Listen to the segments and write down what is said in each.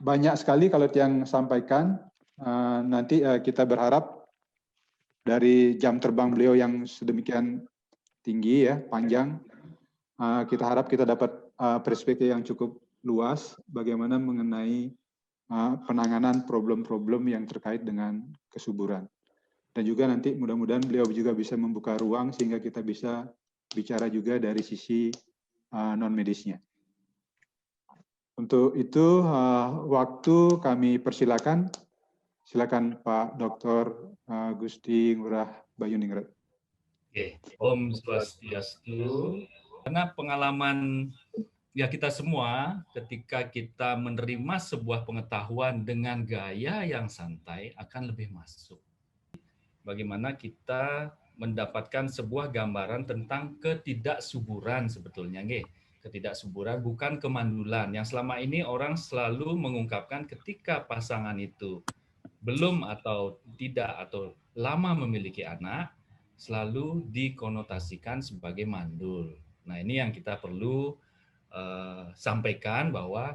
banyak sekali kalau yang sampaikan. Nanti kita berharap dari jam terbang beliau yang sedemikian tinggi ya, panjang, kita harap kita dapat perspektif yang cukup luas bagaimana mengenai penanganan problem-problem yang terkait dengan kesuburan. Dan juga nanti mudah-mudahan beliau juga bisa membuka ruang sehingga kita bisa bicara juga dari sisi non-medisnya. Untuk itu waktu kami persilakan. Silakan Pak Dr. Gusti Ngurah Bayuningrat. Oke, Om Swastiastu. Karena pengalaman ya kita semua ketika kita menerima sebuah pengetahuan dengan gaya yang santai akan lebih masuk. Bagaimana kita mendapatkan sebuah gambaran tentang ketidaksuburan sebetulnya, nggih. Ketidaksuburan bukan kemandulan yang selama ini orang selalu mengungkapkan ketika pasangan itu belum atau tidak atau lama memiliki anak selalu dikonotasikan sebagai mandul. Nah, ini yang kita perlu sampaikan bahwa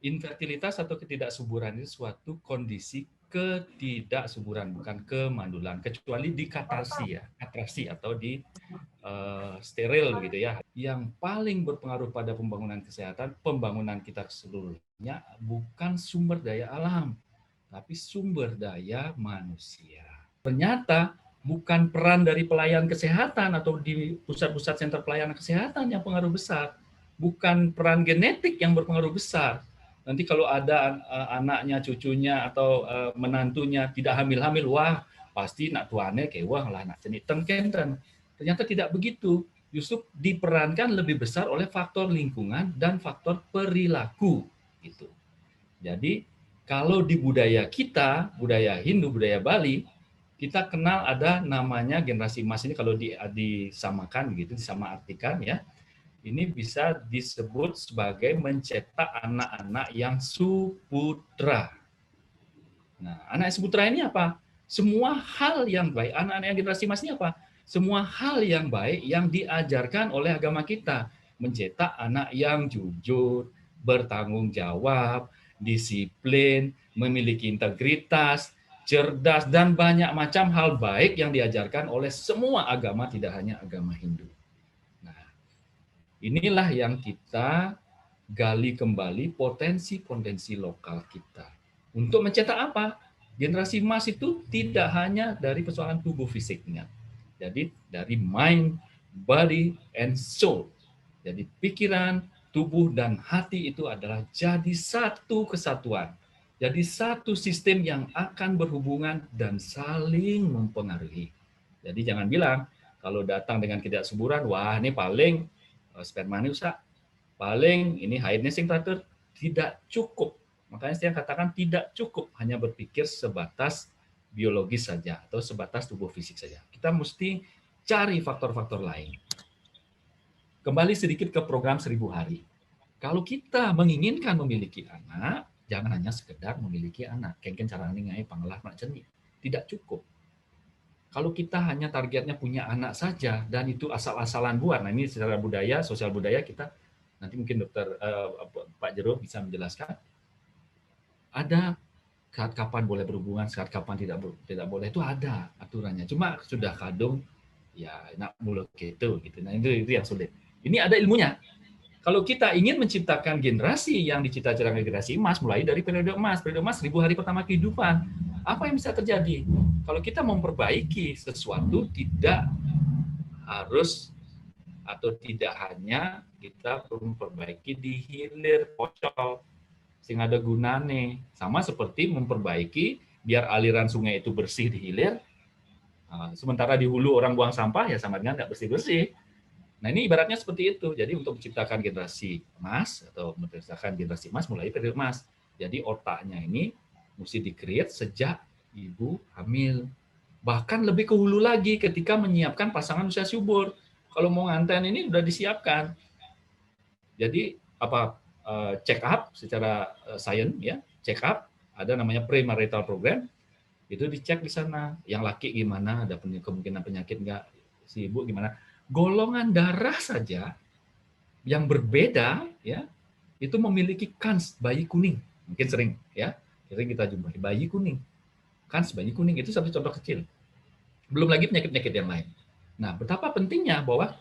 infertilitas atau ketidaksuburan itu suatu kondisi ketidaksuburan, bukan kemandulan, kecuali di katarsi ya, katrasi atau di steril begitu ya. Yang paling berpengaruh pada pembangunan kesehatan, pembangunan kita seluruhnya bukan sumber daya alam, tapi sumber daya manusia. Ternyata bukan peran dari pelayan kesehatan atau di pusat-pusat sentra pelayanan kesehatan yang pengaruh besar, bukan peran genetik yang berpengaruh besar. Nanti kalau ada anaknya, cucunya atau menantunya tidak hamil-hamil, wah pasti nak tuane kewah lah nak cenit tengkenten. Ternyata tidak begitu. Justru diperankan lebih besar oleh faktor lingkungan dan faktor perilaku gitu. Jadi kalau di budaya kita, budaya Hindu, budaya Bali, kita kenal ada namanya generasi emas. Ini kalau disamakan begitu, disamaartikan ya. Ini bisa disebut sebagai mencetak anak-anak yang suputra. Nah, anak suputra ini apa? Semua hal yang baik. Anak-anak yang generasi emas ini apa? Semua hal yang baik yang diajarkan oleh agama kita. Mencetak anak yang jujur, bertanggung jawab, disiplin, memiliki integritas, cerdas, dan banyak macam hal baik yang diajarkan oleh semua agama, tidak hanya agama Hindu. Nah, inilah yang kita gali kembali potensi-potensi lokal kita. Untuk mencetak apa? Generasi emas itu tidak hanya dari persoalan tubuh fisiknya. Jadi dari mind, body, and soul. Jadi pikiran, tubuh, dan hati itu adalah jadi satu kesatuan. Jadi satu sistem yang akan berhubungan dan saling mempengaruhi. Jadi jangan bilang, kalau datang dengan ketidaksuburan, wah ini paling spermanya rusak, paling ini haidnya sing teratur, tidak cukup. Makanya saya katakan tidak cukup hanya berpikir sebatas biologis saja atau sebatas tubuh fisik saja. Kita mesti cari faktor-faktor lain. Kembali sedikit ke program 1000 hari. Kalau kita menginginkan memiliki anak, jangan hanya sekedar memiliki anak. Kengken caranya ngai pangelah nak ceni. Tidak cukup. Kalau kita hanya targetnya punya anak saja dan itu asal-asalan buat, nah ini secara budaya, sosial budaya kita, nanti mungkin dokter Pak Jero bisa menjelaskan, ada saat kapan boleh berhubungan, saat kapan tidak boleh, itu ada aturannya. Cuma sudah kadung, ya nak mulut gitu. Nah itu yang sulit. Ini ada ilmunya. Kalau kita ingin menciptakan generasi yang dicita-citakan generasi emas, mulai dari periode emas 1000 hari pertama kehidupan, apa yang bisa terjadi? Kalau kita memperbaiki sesuatu, tidak harus atau tidak hanya kita perlu memperbaiki di hilir pocong, sehingga ada gunane. Sama seperti memperbaiki biar aliran sungai itu bersih di hilir, sementara di hulu orang buang sampah, ya sama dengan nggak bersih-bersih. Nah ini ibaratnya seperti itu. Jadi untuk menciptakan generasi emas atau menciptakan generasi emas mulai periode emas. Jadi otaknya ini mesti di-create sejak ibu hamil. Bahkan lebih ke hulu lagi ketika menyiapkan pasangan usia subur. Kalau mau nganten ini sudah disiapkan. Jadi apa check up secara sains ya, check up ada namanya premarital program. Itu dicek di sana. Yang laki gimana, ada kemungkinan penyakit enggak, si ibu gimana. Golongan darah saja yang berbeda ya itu memiliki kans bayi kuning. Mungkin sering kita jumpai bayi kuning. Kan bayi kuning itu satu contoh kecil. Belum lagi penyakit-penyakit yang lain. Nah, betapa pentingnya bahwa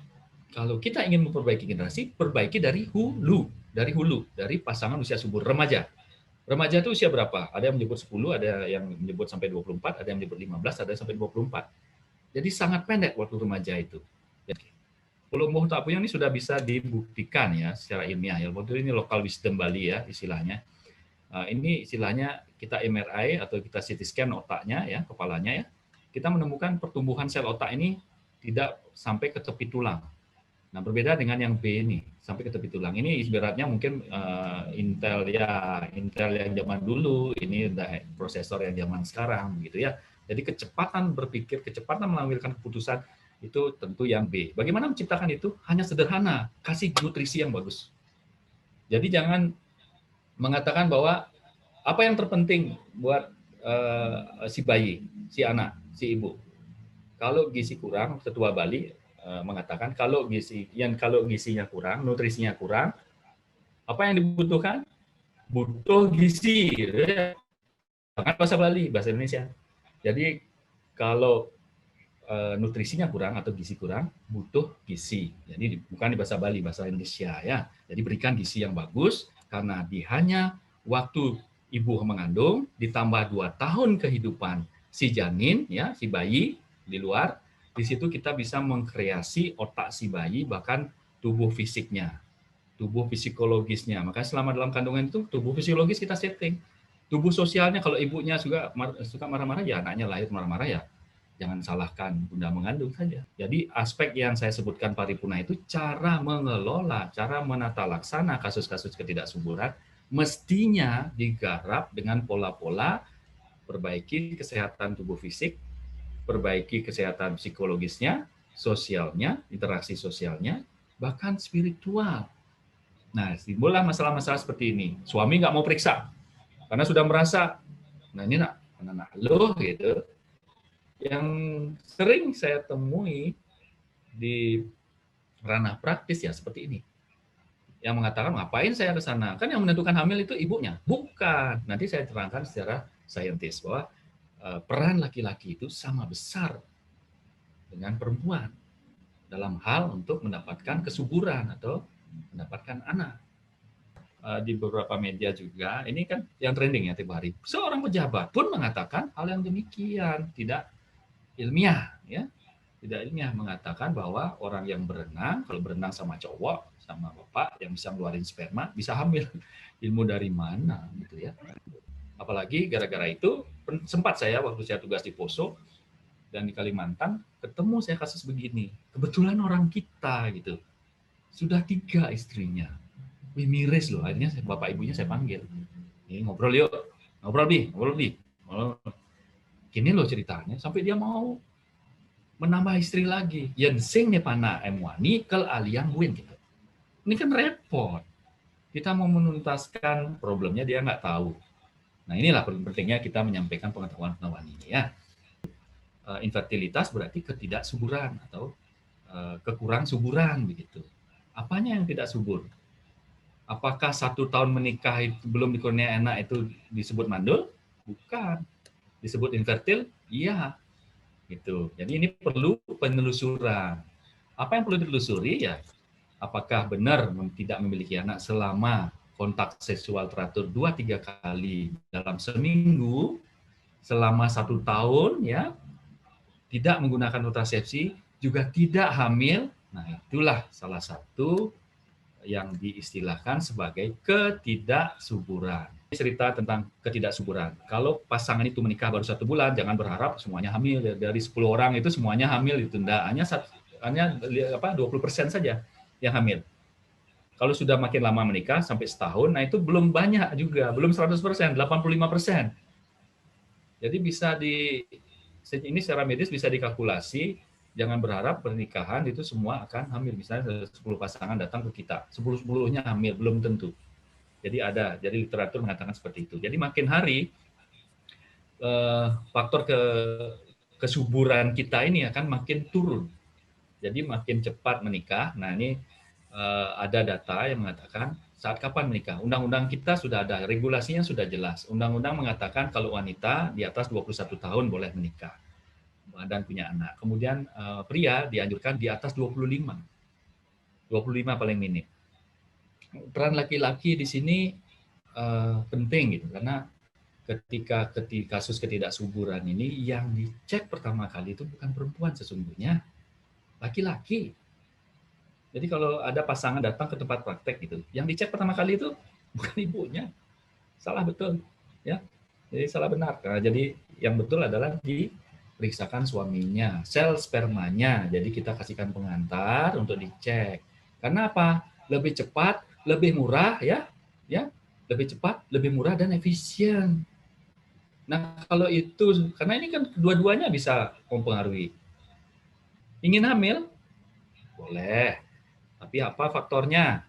kalau kita ingin memperbaiki generasi, perbaiki dari hulu, dari pasangan usia subur remaja. Remaja itu usia berapa? Ada yang menyebut 10, ada yang menyebut sampai 24, ada yang menyebut 15, ada yang sampai 24. Jadi sangat pendek waktu remaja itu. Ulun Muhtapuyang ini sudah bisa dibuktikan ya secara ilmiah. Ya, ini local wisdom Bali ya istilahnya. Ini istilahnya kita MRI atau kita CT scan otaknya ya, kepalanya ya. Kita menemukan pertumbuhan sel otak ini tidak sampai ke tepi tulang. Nah, berbeda dengan yang B ini, sampai ke tepi tulang. Ini ibaratnya mungkin Intel yang zaman dulu, ini prosesor yang zaman sekarang gitu ya. Jadi kecepatan berpikir, kecepatan mengambil keputusan itu tentu yang B. Bagaimana menciptakan itu? Hanya sederhana, kasih nutrisi yang bagus. Jadi jangan mengatakan bahwa apa yang terpenting buat si bayi, si anak, si ibu. Kalau gizi kurang, tetua Bali mengatakan kalau gizinya kurang, nutrisinya kurang, apa yang dibutuhkan? Butuh gizi. Jangan bahasa Bali, bahasa Indonesia. Jadi kalau nutrisinya kurang atau gizi kurang, butuh gizi. Jadi bukan di bahasa Bali, bahasa Indonesia ya. Jadi berikan gizi yang bagus karena hanya waktu ibu mengandung ditambah 2 tahun kehidupan si janin ya, si bayi di luar, di situ kita bisa mengkreasi otak si bayi bahkan tubuh fisiknya, tubuh psikologisnya. Maka selama dalam kandungan itu tubuh fisiologis kita setting. Tubuh sosialnya kalau ibunya suka marah-marah ya anaknya lahir marah-marah ya. Jangan salahkan bunda mengandung saja. Jadi aspek yang saya sebutkan paripurna itu cara mengelola, cara menata laksana kasus-kasus ketidaksuburan mestinya digarap dengan pola-pola perbaiki kesehatan tubuh fisik, perbaiki kesehatan psikologisnya, sosialnya, interaksi sosialnya, bahkan spiritual. Nah, timbullah masalah-masalah seperti ini. Suami nggak mau periksa karena sudah merasa, nah ini anak lo gitu. Yang sering saya temui di ranah praktis ya seperti ini. Yang mengatakan, ngapain saya ke sana? Kan yang menentukan hamil itu ibunya. Bukan. Nanti saya terangkan secara saintis bahwa peran laki-laki itu sama besar dengan perempuan dalam hal untuk mendapatkan kesuburan atau mendapatkan anak. Di beberapa media juga, ini kan yang trending ya tiap hari. Seorang pejabat pun mengatakan hal yang demikian, tidak ilmiah ya. Tidak ilmiah mengatakan bahwa orang yang berenang, kalau berenang sama cowok, sama bapak yang bisa ngeluarin sperma, bisa hamil. Ilmu dari mana gitu ya. Apalagi gara-gara itu, sempat saya waktu saya tugas di Poso dan di Kalimantan, ketemu saya kasus begini. Kebetulan orang kita gitu, sudah 3 istrinya. Wih miris loh, akhirnya bapak ibunya saya panggil. Ini ngobrol yuk, ngobrol Bi. Gini loh ceritanya, sampai dia mau menambah istri lagi. Yang sing nih pana emwani kel aliang win gitu. Ini kan repot. Kita mau menuntaskan problemnya dia nggak tahu. Nah inilah pentingnya kita menyampaikan pengetahuan-pengetahuan ini ya. Infertilitas berarti ketidaksuburan atau kekurang suburan begitu. Apanya yang tidak subur? Apakah 1 tahun menikah itu belum dikurniai anak itu disebut mandul? Bukan. Disebut infertil? Iya. Gitu. Jadi ini perlu penelusuran. Apa yang perlu ditelusuri ya? Apakah benar tidak memiliki anak selama kontak seksual teratur 2-3 kali dalam seminggu selama 1 tahun ya, tidak menggunakan kontrasepsi, juga tidak hamil. Nah, itulah salah satu yang diistilahkan sebagai ketidaksuburan. Cerita tentang ketidaksuburan. Kalau pasangan itu menikah baru 1 bulan, jangan berharap semuanya hamil. Dari 10 orang itu semuanya hamil ditunda. Hanya 20% saja yang hamil. Kalau sudah makin lama menikah sampai setahun, nah itu belum banyak juga, belum 100%, 85%. Jadi ini secara medis bisa dikalkulasi. Jangan berharap pernikahan itu semua akan hamil. Misalnya 10 pasangan datang ke kita, 10-10-nya hamil, belum tentu. Jadi literatur mengatakan seperti itu. Jadi makin hari faktor kesuburan kita ini akan makin turun. Jadi makin cepat menikah. Nah ini ada data yang mengatakan saat kapan menikah. Undang-undang kita sudah ada, regulasinya sudah jelas. Undang-undang mengatakan kalau wanita di atas 21 tahun boleh menikah dan punya anak. Kemudian pria dianjurkan di atas 25. 25 paling minim. Peran laki-laki di sini penting gitu, karena ketika kasus ketidaksuburan ini yang dicek pertama kali itu bukan perempuan sesungguhnya, laki-laki. Jadi kalau ada pasangan datang ke tempat praktek gitu, yang dicek pertama kali itu bukan ibunya, salah betul, ya. Jadi salah benar. Nah, jadi yang betul adalah diperiksakan suaminya, sel spermanya. Jadi kita kasihkan pengantar untuk dicek. Karena apa? Lebih cepat, lebih murah, ya, lebih cepat, lebih murah dan efisien. Nah, kalau itu, karena ini kan dua-duanya bisa mempengaruhi. Ingin hamil? Boleh. Tapi apa faktornya?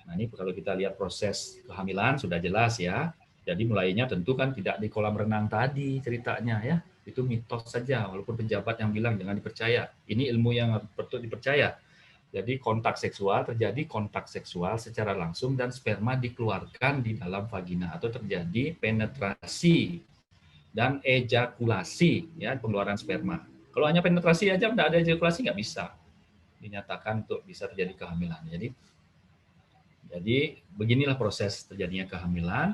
Nah, ini kalau kita lihat proses kehamilan sudah jelas ya. Jadi mulainya tentu kan tidak di kolam renang tadi ceritanya ya. Itu mitos saja, walaupun pejabat yang bilang jangan dipercaya. Ini ilmu yang perlu dipercaya. Jadi terjadi kontak seksual secara langsung dan sperma dikeluarkan di dalam vagina atau terjadi penetrasi dan ejakulasi, ya, pengeluaran sperma. Kalau hanya penetrasi aja tidak ada ejakulasi nggak bisa dinyatakan untuk bisa terjadi kehamilan. Jadi beginilah proses terjadinya kehamilan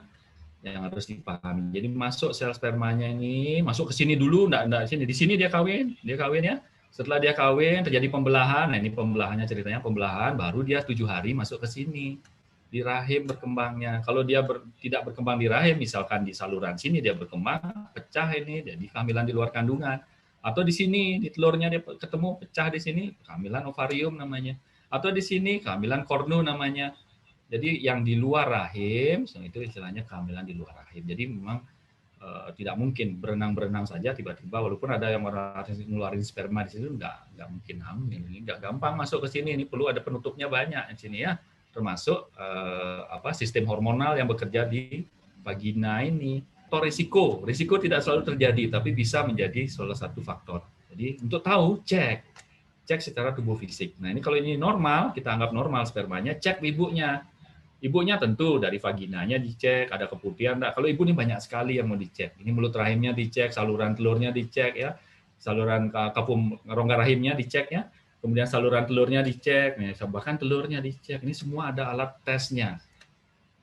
yang harus dipahami. Jadi masuk sel spermanya ini masuk ke sini dulu, enggak sini. Di sini dia kawin ya. Setelah dia kawin terjadi pembelahan. Nah, ini pembelahannya ceritanya pembelahan, baru dia 7 hari masuk ke sini. Di rahim berkembangnya. Kalau dia tidak berkembang di rahim, misalkan di saluran sini dia berkembang, pecah ini, jadi kehamilan di luar kandungan. Atau di sini, di telurnya dia ketemu, pecah di sini, kehamilan ovarium namanya. Atau di sini, kehamilan kornu namanya. Jadi yang di luar rahim, itu istilahnya kehamilan di luar rahim. Jadi memang tidak mungkin berenang-berenang saja tiba-tiba, walaupun ada yang ngeluarin sperma di situ, nggak mungkin hamil. Ini nggak gampang masuk ke sini. Ini perlu ada penutupnya banyak di sini ya, termasuk sistem hormonal yang bekerja di vagina ini. Atau risiko tidak selalu terjadi, tapi bisa menjadi salah satu faktor. Jadi untuk tahu cek secara tubuh fisik. Nah ini kalau ini normal, kita anggap normal spermanya, cek ibunya. Ibunya tentu dari vaginanya dicek, ada keputihan enggak. Kalau ibu ini banyak sekali yang mau dicek. Ini mulut rahimnya dicek, saluran telurnya dicek ya. Saluran kapum rongga rahimnya dicek ya. Kemudian saluran telurnya dicek, bahkan telurnya dicek. Ini semua ada alat tesnya.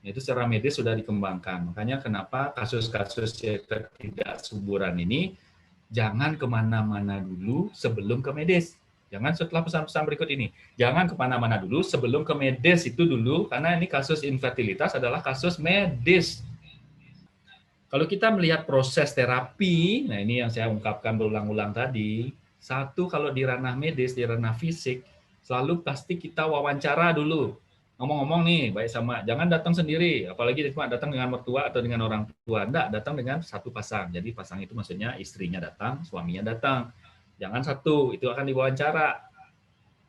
Itu secara medis sudah dikembangkan. Makanya kenapa kasus-kasus ketidaksuburan ini jangan kemana-mana dulu sebelum ke medis. Jangan setelah pesan-pesan berikut ini. Jangan kemana-mana dulu sebelum ke medis itu dulu, karena ini kasus infertilitas adalah kasus medis. Kalau kita melihat proses terapi, nah ini yang saya ungkapkan berulang-ulang tadi, satu kalau di ranah medis, di ranah fisik, selalu pasti kita wawancara dulu. Ngomong-ngomong nih, baik sama, jangan datang sendiri, apalagi cuma datang dengan mertua atau dengan orang tua. Enggak, datang dengan satu pasang. Jadi pasang itu maksudnya istrinya datang, suaminya datang. Jangan satu, itu akan diwawancara.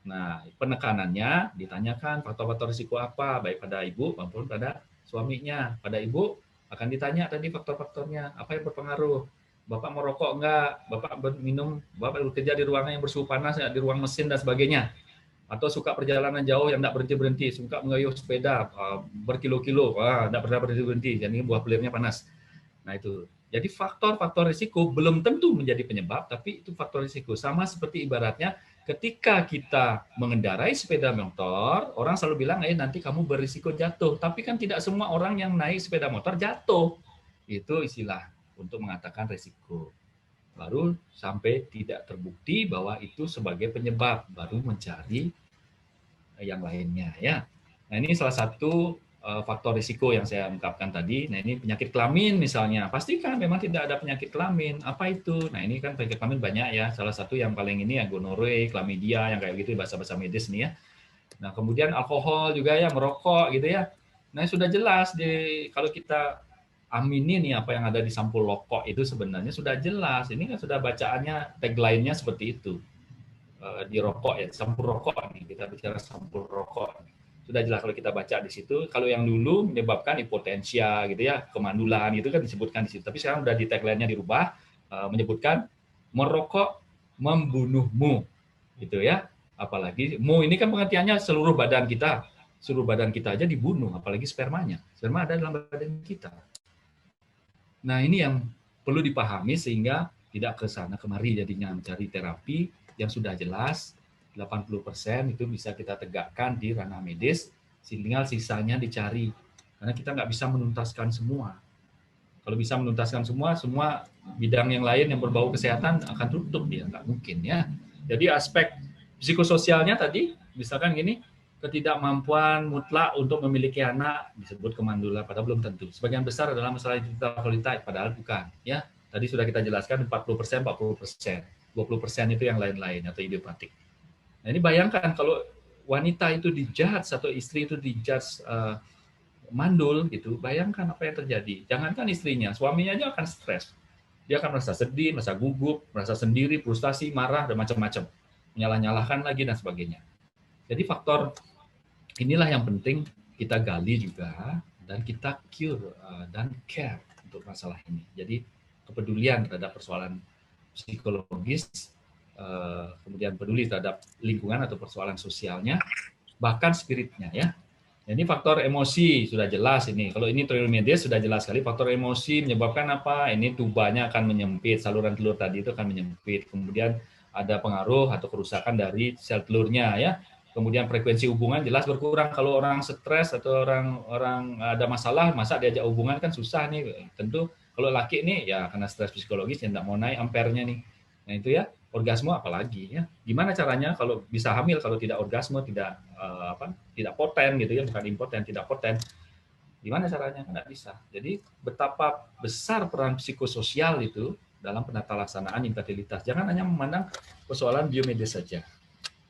Nah, penekanannya ditanyakan faktor-faktor risiko apa, baik pada ibu maupun pada suaminya. Pada ibu akan ditanya tadi faktor-faktornya, apa yang berpengaruh. Bapak merokok enggak? Bapak minum, Bapak bekerja di ruangan yang bersuhu panas, di ruang mesin dan sebagainya. Atau suka perjalanan jauh yang enggak berhenti-berhenti, suka mengayuh sepeda berkilo-kilo, enggak pernah berhenti-berhenti, jadi buah pelirnya panas. Nah itu. Jadi faktor-faktor risiko belum tentu menjadi penyebab, tapi itu faktor risiko. Sama seperti ibaratnya ketika kita mengendarai sepeda motor, orang selalu bilang, nanti kamu berisiko jatuh. Tapi kan tidak semua orang yang naik sepeda motor jatuh. Itu istilah untuk mengatakan risiko. Baru sampai tidak terbukti bahwa itu sebagai penyebab, baru mencari yang lainnya. Ya. Nah ini salah satu faktor risiko yang saya ungkapkan tadi. Nah ini penyakit kelamin misalnya, pastikan memang tidak ada penyakit kelamin. Apa itu? Nah ini kan penyakit kelamin banyak ya. Salah satu yang paling ini ya gonorrhea, chlamydia, yang kayak gitu bahasa-bahasa medis nih ya. Nah kemudian alkohol juga ya, merokok gitu ya. Nah sudah jelas kalau kita amini nih apa yang ada di sampul rokok itu sebenarnya sudah jelas. Ini kan sudah bacaannya tagline-nya seperti itu. Di rokok ya, sampul rokok nih, kita bicara sampul rokok. Sudah jelas kalau kita baca di situ. Kalau yang dulu menyebabkan hipotensia gitu ya, kemandulan itu kan disebutkan di situ. Tapi sekarang udah di tagline-nya dirubah, menyebutkan merokok membunuhmu gitu ya. Apalagi mu ini kan pengertiannya seluruh badan kita aja dibunuh, apalagi spermanya. Sperma ada dalam badan kita. Nah, ini yang perlu dipahami sehingga tidak ke sana kemari jadinya mencari terapi yang sudah jelas 80% itu bisa kita tegakkan di ranah medis, tinggal sisanya dicari. Karena kita nggak bisa menuntaskan semua. Kalau bisa menuntaskan semua bidang yang lain yang berbau kesehatan akan tutup dia, nggak mungkin ya. Jadi aspek psikososialnya tadi, misalkan gini, ketidakmampuan mutlak untuk memiliki anak disebut kemandulan, padahal belum tentu. Sebagian besar adalah masalah digital quality, padahal bukan. Ya, tadi sudah kita jelaskan 40%, 40%, 20% itu yang lain-lain atau idiopatik. Nah, ini bayangkan kalau wanita itu dijudge atau istri itu dijudge mandul gitu, bayangkan apa yang terjadi. Jangankan istrinya, suaminya aja akan stres. Dia akan merasa sedih, merasa gugup, merasa sendiri, frustasi, marah, dan macam-macam. Menyalah-nyalahkan lagi dan sebagainya. Jadi faktor inilah yang penting kita gali juga dan kita cure dan care untuk masalah ini. Jadi kepedulian terhadap persoalan psikologis, kemudian peduli terhadap lingkungan atau persoalan sosialnya, bahkan spiritnya ya. Ini faktor emosi sudah jelas ini. Kalau ini triomedes sudah jelas sekali faktor emosi menyebabkan apa? Ini tubanya akan menyempit, saluran telur tadi itu akan menyempit. Kemudian ada pengaruh atau kerusakan dari sel telurnya ya. Kemudian frekuensi hubungan jelas berkurang. Kalau orang stres atau orang ada masalah, masa diajak hubungan kan susah nih. Tentu kalau laki nih ya karena stres psikologis yang tidak mau naik ampernya nih. Nah itu ya, orgasme apalagi ya. Gimana caranya kalau bisa hamil kalau tidak orgasme, tidak poten gitu ya, bukan impoten, tidak poten. Gimana caranya? Nggak bisa. Jadi betapa besar peran psikososial itu dalam penata laksanaan infertilitas. Jangan hanya memandang persoalan biomedis saja.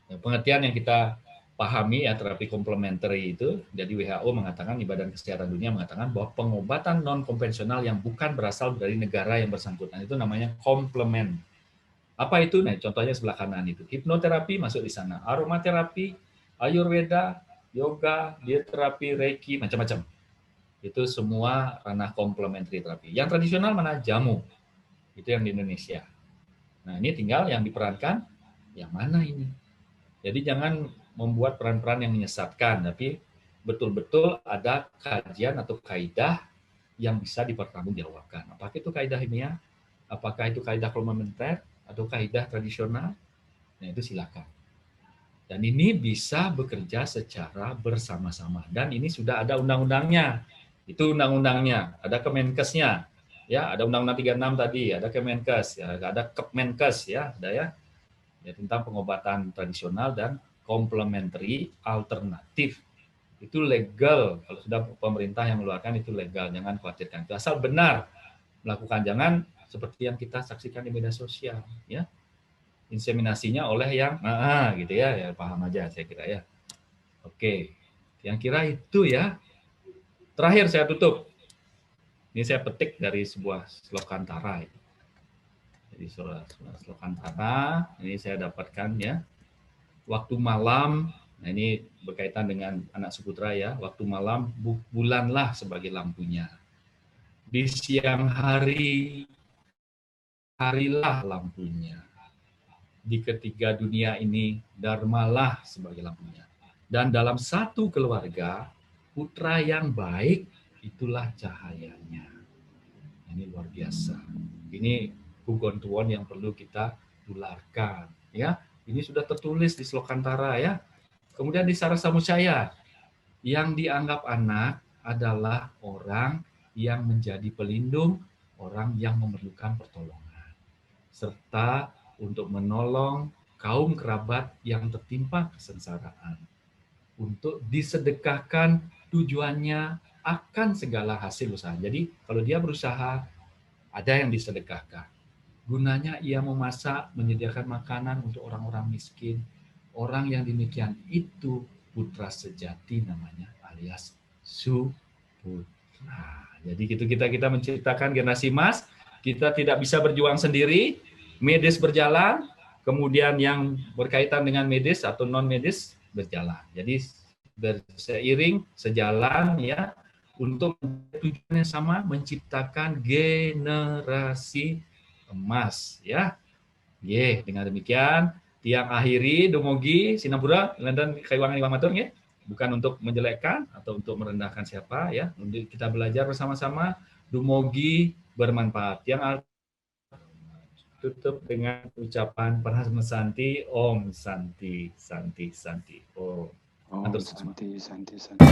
Pengertian yang kita pahami ya terapi komplementer itu, jadi WHO mengatakan, di Badan Kesehatan Dunia mengatakan bahwa pengobatan non konvensional yang bukan berasal dari negara yang bersangkutan itu namanya komplement. Apa itu? Nah, contohnya sebelah kanan itu. Hipnoterapi masuk di sana, aromaterapi, ayurveda, yoga, dieterapi, reiki, macam-macam. Itu semua ranah komplementari terapi. Yang tradisional mana? Jamu. Itu yang di Indonesia. Nah, ini tinggal yang diperankan yang mana ini. Jadi jangan membuat peran-peran yang menyesatkan, tapi betul-betul ada kajian atau kaidah yang bisa dipertanggungjawabkan. Apakah itu kaidah ilmiah? Apakah itu kaidah komplementer atau kaidah tradisional? Nah, itu silakan. Dan ini bisa bekerja secara bersama-sama. Dan ini sudah ada undang-undangnya. Itu undang-undangnya, ada Kemenkesnya. Ya, ada Undang-Undang 36 tadi, ada Kemenkes, ya, ada Kepmenkes ya, ada ya. Ya, tentang pengobatan tradisional dan komplementari alternatif. Itu legal, kalau sudah pemerintah yang mengeluarkan itu legal, jangan khawatirkan. Itu asal benar melakukan, jangan seperti yang kita saksikan di media sosial, ya. Inseminasinya oleh yang gitu ya, paham aja saya kira ya. Oke, yang kira itu ya. Terakhir saya tutup. Ini saya petik dari sebuah slokantara. Jadi slokantara ini saya dapatkan ya. Waktu malam, nah ini berkaitan dengan anak Suputra ya. Waktu malam bulanlah sebagai lampunya. Di siang hari, harilah lampunya. Di ketiga dunia ini, dharmalah sebagai lampunya. Dan dalam satu keluarga, putra yang baik, itulah cahayanya. Ini luar biasa. Ini hugontuon yang perlu kita tularkan. Ya, ini sudah tertulis di Slokantara ya. Kemudian di Sarasa Mucaya, yang dianggap anak adalah orang yang menjadi pelindung, orang yang memerlukan pertolongan, serta untuk menolong kaum kerabat yang tertimpa kesengsaraan. Untuk disedekahkan tujuannya akan segala hasil usaha. Jadi kalau dia berusaha, ada yang disedekahkan. Gunanya ia memasak, menyediakan makanan untuk orang-orang miskin. Orang yang demikian itu putra sejati namanya, alias Suputra. Jadi gitu kita menciptakan generasi emas. Kita tidak bisa berjuang sendiri. Medis berjalan, kemudian yang berkaitan dengan medis atau non medis berjalan. Jadi berseiring, sejalan ya, untuk tujuan yang sama, menciptakan generasi emas ya. Dengan demikian Yang akhiri dumugi sinapura dan kaiwangan Iwang matur nggih. Bukan untuk menjelekkan atau untuk merendahkan siapa ya. Untuk kita belajar bersama-sama dumugi bermanfaat. Yang tutup dengan ucapan Parahasma Santi, Om Santi, Santi, Santi. Om. Om Matur Santi, Santi, Santi.